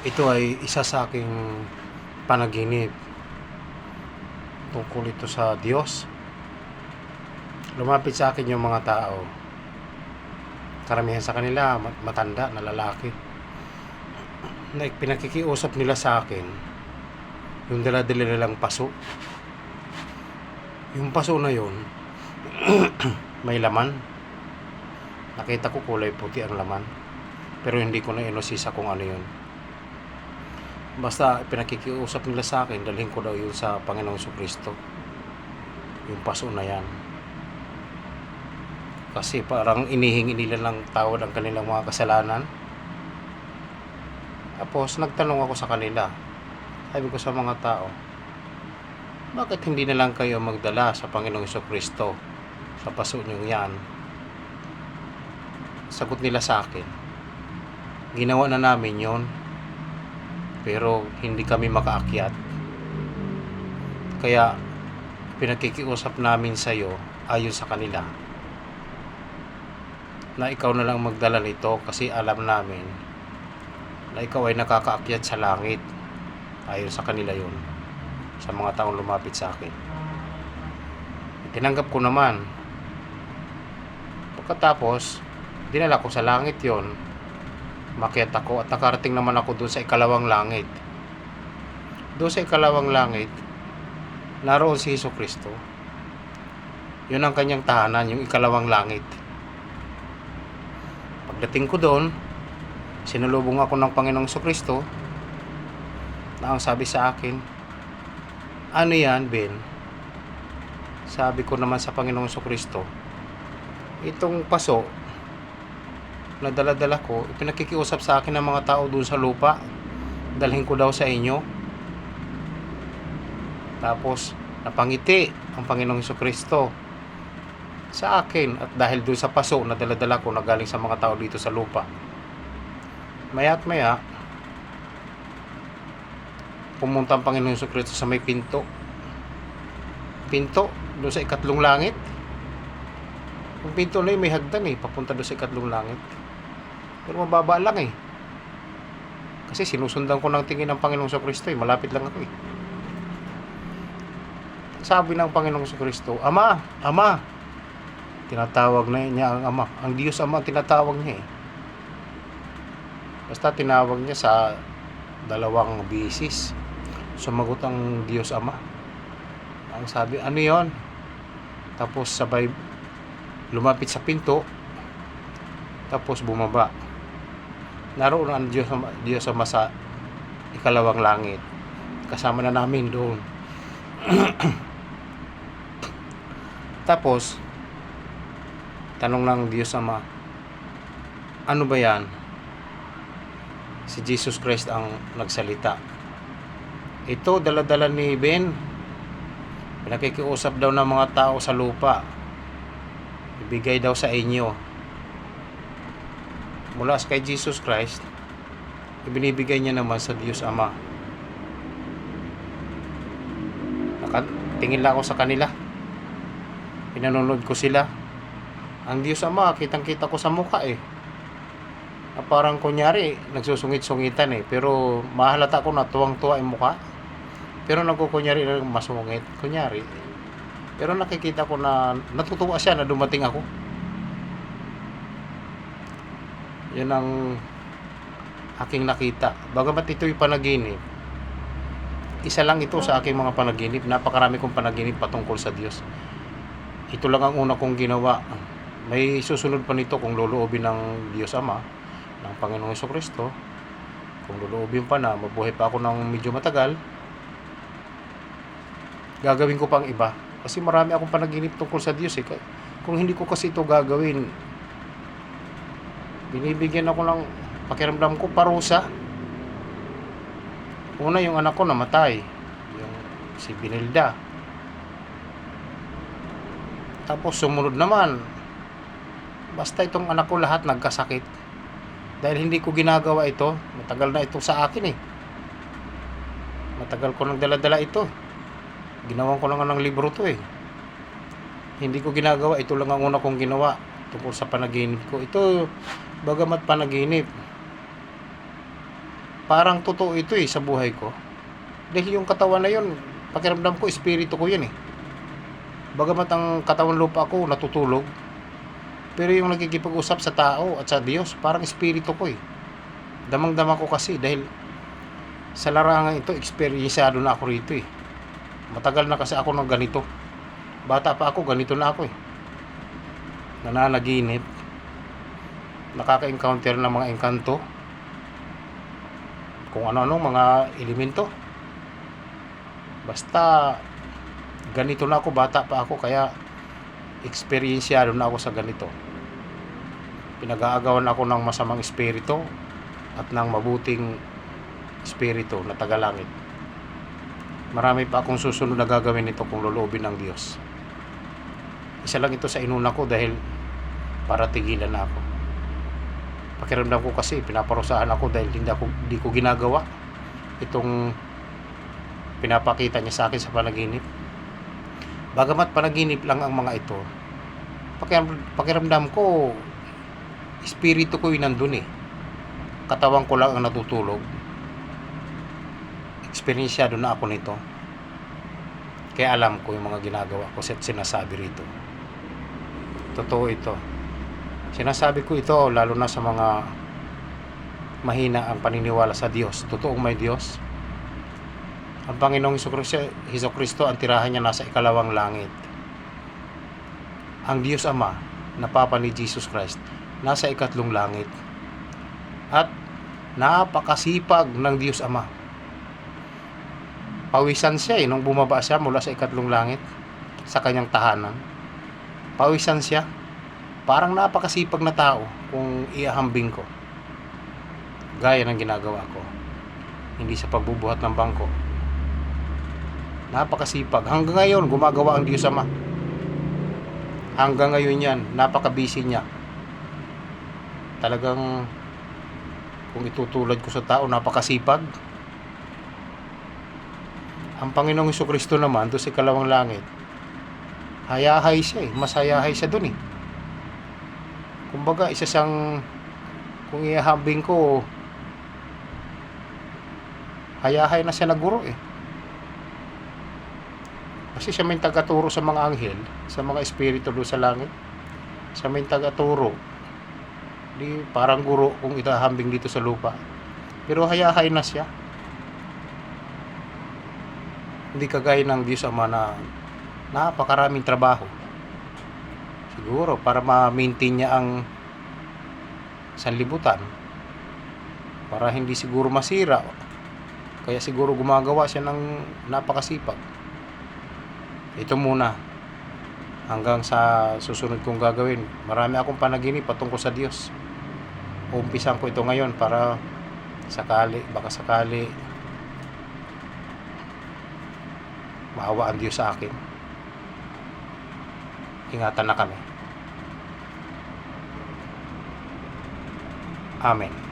Ito ay isa sa aking panaginip tungkol ito sa Diyos. Lumapit sa akin yung mga tao. Karamihan sa kanila matanda na lalaki. Na pinakikiusap nila sa akin yung dala-dala nilang paso. Yung paso na yun may laman. Nakita ko kulay puti ang laman. Pero hindi ko na inosisa kung ano yun. Basta pinakikiusap nila sa akin, dalhin ko daw yun sa Panginoong Jesucristo. Yung paso na yan. Kasi parang inihingi nila ng tawad ang kanilang mga kasalanan. Tapos nagtanong ako sa kanila. Sabi ko sa mga tao, bakit hindi na lang kayo magdala sa Panginoong Jesucristo sa paso nyo yan? Sagot nila sa akin, ginawa na namin yon, pero hindi kami makaakyat. Kaya pinakikiusap namin sa iyo ayon sa kanila na ikaw na lang magdala nito, kasi alam namin na ikaw ay nakakaakyat sa langit. Ayon sa kanila yon, sa mga taong lumapit sa akin. Tinanggap ko naman. Pagkatapos dinala ko sa langit yon, makyat ako at nakarating naman ako doon sa ikalawang langit. Doon sa ikalawang langit, naroon si Jesucristo. Yun ang kanyang tahanan, yung ikalawang langit. Pagdating ko doon, sinulubong ako ng Panginoong Jesucristo, na ang sabi sa akin, ano yan, Ben? Sabi ko naman sa Panginoong Jesucristo, itong paso na dala-dala ko, ipinakikiusap sa akin ng mga tao doon sa lupa, dalhin ko daw sa inyo. Tapos napangiti ang Panginoong Jesucristo sa akin, at dahil doon sa paso na dala-dala ko na galing sa mga tao dito sa lupa, maya't maya pumunta ang Panginoong Jesucristo sa may pinto doon sa ikatlong langit. Yung pinto na yun may hagdan papunta doon sa ikatlong langit, pero mababa lang kasi sinusundan ko ng tingin ng Panginoong Jesucristo malapit lang ako Sabi ng Panginoong Jesucristo, Ama, Ama. Tinatawag na niya ang Ama, ang Diyos Ama tinatawag niya Basta tinawag niya sa dalawang bisis, sumagot ang Diyos Ama. Ang sabi, ano yon? Tapos sabay lumapit sa pinto, tapos bumaba. Naroon ang Diyos Ama sa ikalawang langit. Kasama na namin doon. Tapos tanong ng Diyos Ama, ano ba yan? Si Jesus Christ ang nagsalita. Ito dala-dala ni Ben, pinakikiusap daw ng mga tao sa lupa, ibigay daw sa inyo. Mula kay Jesus Christ, ibinibigay niya naman sa Diyos Ama. Tingin lang ako sa kanila, pinanonood ko sila. Ang Diyos Ama, kitang-kita ko sa mukha na parang kunyari nagsusungit-sungitan pero mahalata ko na tuwang-tuwa yung mukha, pero nagkukunyari lang masungit kunyari, pero nakikita ko na natutuwa siya na dumating ako. Yun ang aking nakita. Bagamat ito'y panaginip, isa lang ito sa aking mga panaginip. Napakarami kong panaginip patungkol sa Diyos. Ito lang ang una kong ginawa. May susunod pa nito kung loloobin ng Diyos Ama, ng Panginoong Jesucristo. Kung loloobin pa na mabuhay pa ako ng medyo matagal, gagawin ko pang iba. Kasi marami akong panaginip tungkol sa Diyos Kung hindi ko kasi ito gagawin, binibigyan ako ng pakiramdam ko parusa. Una, yung anak ko namatay, yung si Binilda. Tapos sumunod naman, basta itong anak ko lahat nagkasakit. Dahil hindi ko ginagawa ito, matagal na ito sa akin Matagal ko nang dala-dala ito. Ginawan ko lang ng libro to Hindi ko ginagawa, ito lang ang una kong ginawa tungkol sa panaginip ko. Ito, bagamat panaginip, parang totoo ito sa buhay ko. Dahil yung katawan na yun, pakiramdam ko, espiritu ko yun Bagamat ang katawan lupa ko natutulog, pero yung nagkikipag-usap sa tao at sa Diyos, parang espiritu ko Damang-dama ko kasi dahil sa larangan ito, eksperyensyado na ako rito Matagal na kasi ako ng ganito. Bata pa ako, ganito na ako Nananaginip, nakaka-encounter ng mga engkanto, kung ano-ano mga elemento. Basta ganito na ako, bata pa ako, kaya eksperyensyado na ako sa ganito. Pinag-aagawan ako ng masamang espiritu at ng mabuting espiritu na tagalangit. Marami pa akong susunod na gagawin nito kung loloobin ng Diyos. Isa lang ito sa inuna ko dahil para tigilan na ako. Pakiramdam ko kasi pinaparusahan ako dahil hindi ko ginagawa itong pinapakita niya sa akin sa panaginip. Bagamat panaginip lang ang mga ito, pakiramdam ko espiritu ko nandun katawan ko lang ang natutulog. Eksperyensyado na ako nito, kaya alam ko yung mga ginagawa ko at sinasabi rito. Totoo ito. Sinasabi ko ito lalo na sa mga mahina ang paniniwala sa Diyos. Totoong may Diyos. Ang Panginoong Hesukristo, ang tirahan niya nasa ikalawang langit. Ang Diyos Ama na Papa ni Jesus Christ nasa ikatlong langit. At napakasipag ng Diyos Ama. Pawisan siya nung bumaba siya mula sa ikatlong langit sa kanyang tahanan. Pawisan siya. Parang napakasipag na tao kung iahambing ko. Gaya ng ginagawa ko. Hindi sa pagbubuhat ng bangko. Napakasipag. Hanggang ngayon, gumagawa ang Diyos Ama. Hanggang ngayon yan, napaka-busy niya. Talagang, kung itutulad ko sa tao, napakasipag. Ang Panginoong Hesukristo naman, doon sa ikalawang langit, hayahay siya mas hayahay siya doon Kumbaga, isa siyang, kung ihahambing ko, hayahay na siya na guro Kasi siya may tagaturo sa mga anghel, sa mga espiritu doon sa langit. Siya may tagaturo. Di parang guro kung itahambing dito sa lupa. Pero hayahay na siya. Hindi kagaya ng Diyos Ama na napakaraming trabaho. Siguro para ma-maintain niya ang sanlibutan. Para hindi siguro masira. Kaya siguro gumagawa siya ng napakasipag. Ito muna. Hanggang sa susunod kong gagawin. Marami akong panaginip patungkol sa Diyos. Umpisan ko ito ngayon para baka sakali maawa ang Diyos sa akin. Ingatan na kami. Amen.